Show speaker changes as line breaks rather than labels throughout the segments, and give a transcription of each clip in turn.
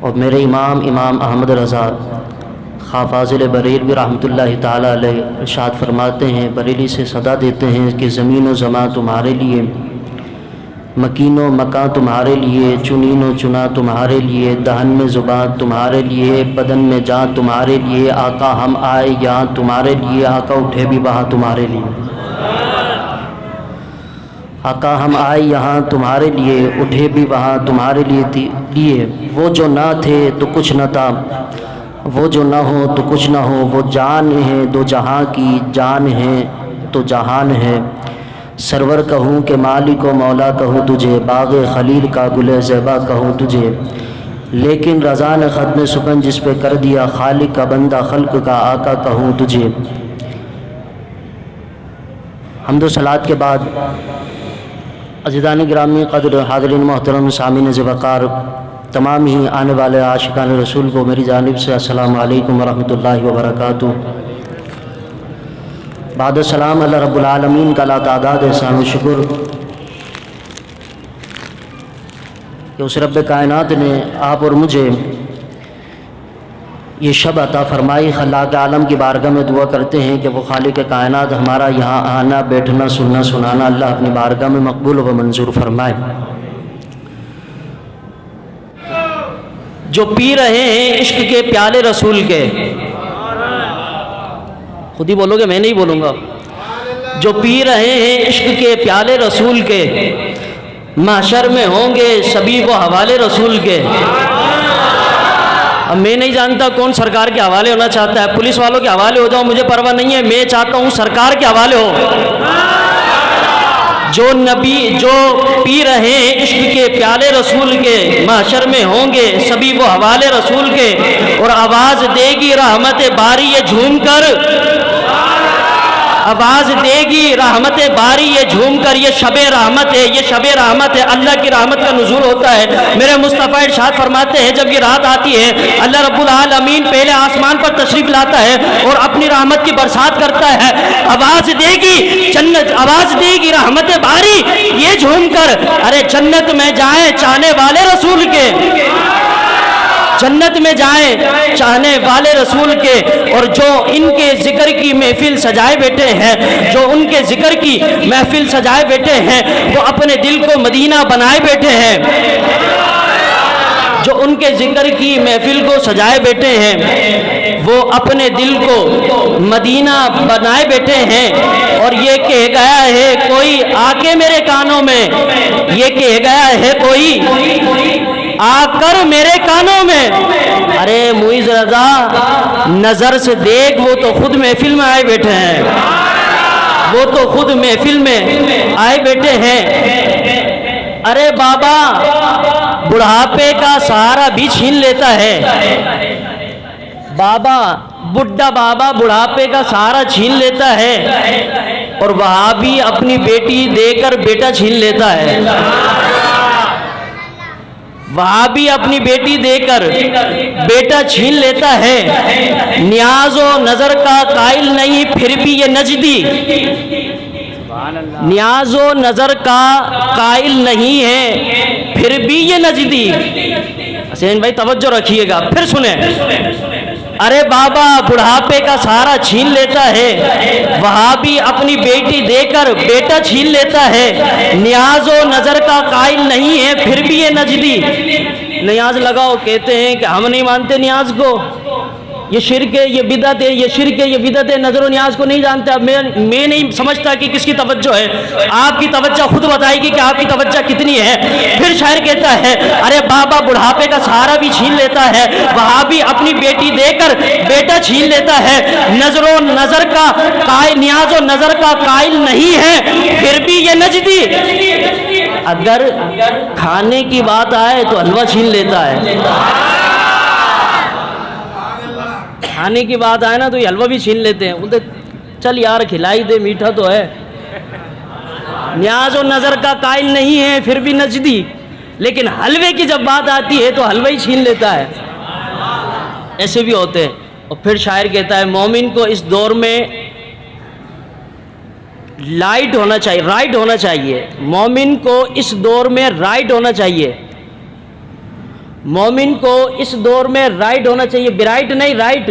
اور میرے امام احمد رضا خواہ فاضل بریلوی رحمۃ اللہ تعالیٰ علیہ ارشاد فرماتے ہیں، بریلی سے صدا دیتے ہیں کہ زمین و زماں تمہارے لیے، مکین و مکاں تمہارے لیے، چنین و چنا تمہارے لیے، دہن میں زبان تمہارے لیے، بدن میں جان تمہارے لیے، آقا ہم آئے یہاں تمہارے لیے، آقا اٹھے بھی وہاں تمہارے لیے، آقا ہم آئے یہاں تمہارے لیے، اٹھے بھی وہاں تمہارے لیے، وہ جو نہ تھے تو کچھ نہ تھا، وہ جو نہ ہو تو کچھ نہ ہو، وہ جان ہے دو جہاں کی، جان ہے تو جہان ہے، سرور کہوں کہ مالک و مولا کہوں تجھے، باغ خلیل کا گل زیبا کہوں تجھے، لیکن رضا نے ختم سکن جس پہ کر دیا، خالق کا بندہ خلق کا آقا کہوں تجھے۔ حمد و صلوات کے بعد عزیزان گرامی قدر، حاضرین محترم، سامعین ذی وقار، تمام ہی آنے والے عاشقان رسول کو میری جانب سے السلام علیکم ورحمۃ اللہ وبرکاتہ۔ بعد السلام اللہ رب العالمین کا لا تعداد احسان و شکر کہ اس رب کائنات نے آپ اور مجھے یہ شب عطا فرمائی۔ خلاق عالم کی بارگاہ میں دعا کرتے ہیں کہ وہ خالق کائنات ہمارا یہاں آنا، بیٹھنا، سننا، سنانا اللہ اپنی بارگاہ میں مقبول و منظور فرمائے۔ جو پی رہے ہیں عشق کے پیالے رسول کے، خود ہی بولو گے، میں نہیں بولوں گا، جو پی رہے ہیں عشق کے پیالے رسول کے، محشر میں ہوں گے سبھی وہ حوالے رسول کے۔ اب میں نہیں جانتا کون سرکار کے حوالے ہونا چاہتا ہے، پولیس والوں کے حوالے ہو جاؤ مجھے پرواہ نہیں ہے، میں چاہتا ہوں سرکار کے حوالے ہو۔ جو نبی جو پی رہے ہیں عشق کے پیالے رسول کے، محشر میں ہوں گے سبھی وہ حوالے رسول کے، اور آواز دے گی رحمت باری یہ جھوم کر، آواز دے گی رحمت باری یہ جھوم کر، یہ شب رحمت ہے، یہ شب رحمت ہے، اللہ کی رحمت کا نزول ہوتا ہے۔ میرے مصطفیٰ ارشاد فرماتے ہیں جب یہ رات آتی ہے اللہ رب العالمین پہلے آسمان پر تشریف لاتا ہے اور اپنی رحمت کی برسات کرتا ہے، آواز دے گی جنت، آواز دے گی رحمت باری یہ جھوم کر، ارے جنت میں جائیں چاہنے والے رسول کے، جنت میں جائیں چاہنے والے رسول کے، اور جو ان کے ذکر کی محفل سجائے بیٹھے ہیں، جو ان کے ذکر کی محفل سجائے بیٹھے ہیں، وہ اپنے دل کو مدینہ بنائے بیٹھے ہیں، جو ان کے ذکر کی محفل کو سجائے بیٹھے ہیں، وہ اپنے دل کو مدینہ بنائے بیٹھے ہیں، اور یہ کہہ گیا ہے کوئی آ کے میرے کانوں میں، یہ کہہ گیا ہے کوئی آ کر میرے کانوں میں، ارے معیز رضا نظر سے دیکھ وہ تو خود محفل میں آئے بیٹھے ہیں، وہ تو خود محفل میں آئے بیٹھے ہیں۔ ارے بابا بڑھاپے کا سہارا بھی چھین لیتا ہے، بابا بڈھا بابا بڑھاپے کا سہارا چھین لیتا ہے، اور وہاں بھی اپنی بیٹی دے کر بیٹا چھین لیتا ہے، وہاں بھی اپنی بیٹی دے کر بیٹا چھین لیتا ہے۔ نیاز و نظر کا قائل نہیں پھر بھی یہ نجدی، نیاز و نظر کا قائل نہیں ہے پھر بھی یہ نجدی۔ حسین بھائی توجہ رکھیے گا، پھر سنیں۔ ارے بابا بڑھاپے کا سہارا چھین لیتا ہے، وہاں بھی اپنی بیٹی دے کر بیٹا چھین لیتا ہے، نیاز و نظر کا قائل نہیں ہے پھر بھی یہ نجدی۔ نیاز لگاؤ، کہتے ہیں کہ ہم نہیں مانتے نیاز کو، یہ شرک ہے، یہ بدعت ہے، یہ شرک ہے، یہ بدعت ہے، نظر و نیاز کو نہیں جانتے۔ اب میں نہیں سمجھتا کہ کس کی توجہ ہے، آپ کی توجہ خود بتائے گی کہ آپ کی توجہ کتنی ہے۔ پھر شاعر کہتا ہے ارے بابا بڑھاپے کا سہارا بھی چھین لیتا ہے، وہاں بھی اپنی بیٹی دے کر بیٹا چھین لیتا ہے، نظر و نظر کا قائل، نیاز و نظر کا قائل نہیں ہے پھر بھی یہ نجدی۔ اگر کھانے کی بات آئے تو حلوہ چھین لیتا ہے، کھانے کی بات آئے نا تو یہ حلوہ بھی چھین لیتے ہیں، بولتے چل یار کھلائی دے، میٹھا تو ہے۔ نیاز و نظر کا قائل نہیں ہے پھر بھی نجدی، لیکن حلوے کی جب بات آتی ہے تو حلوہ ہی چھین لیتا ہے۔ ایسے بھی ہوتے ہیں۔ اور پھر شاعر کہتا ہے مومن کو اس دور میں رائٹ ہونا چاہیے، مومن کو اس دور میں رائٹ ہونا چاہیے، مومن کو اس دور میں رائٹ ہونا چاہیے، برائٹ نہیں، رائٹ۔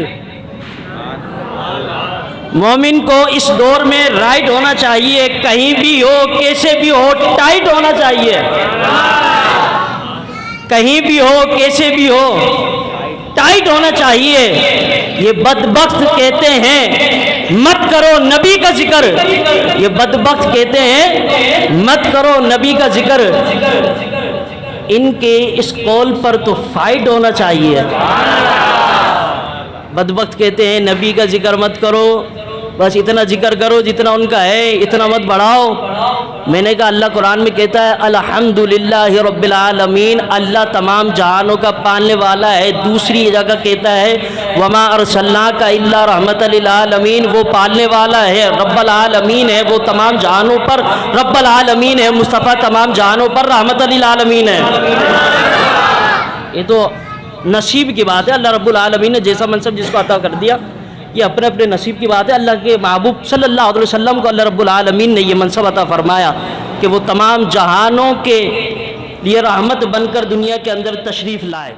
مومن کو اس دور میں رائٹ ہونا چاہیے، کہیں بھی ہو، کیسے بھی ہو، ٹائٹ ہونا چاہیے، کہیں بھی ہو، کیسے بھی ہو، ٹائٹ ہونا چاہیے۔ یہ بدبخت کہتے ہیں مت کرو نبی کا ذکر، یہ بدبخت کہتے ہیں مت کرو نبی کا ذکر، ان کے اس قول پر تو فائٹ ہونا چاہیے۔ بدبخت کہتے ہیں نبی کا ذکر مت کرو، بس اتنا ذکر کرو جتنا ان کا ہے، اتنا مت بڑھاؤ۔ میں نے کہا اللہ قرآن میں کہتا ہے الحمدللہ رب العالمین، اللہ تمام جہانوں کا پالنے والا ہے۔ دوسری جگہ کہتا ہے وما ارسلناک الا رحمت للعالمین، وہ پالنے والا ہے، رب العالمین ہے، وہ تمام جہانوں پر رب العالمین ہے، مصطفیٰ تمام جہانوں پر رحمت للعالمین ہے۔ یہ تو نصیب کی بات ہے، اللہ رب العالمین نے جیسا منصب جس کو عطا کر دیا، یہ اپنے اپنے نصیب کی بات ہے۔ اللہ کے محبوب صلی اللہ علیہ وسلم کو اللہ رب العالمین نے یہ منصب عطا فرمایا کہ وہ تمام جہانوں کے لیے رحمت بن کر دنیا کے اندر تشریف لائے۔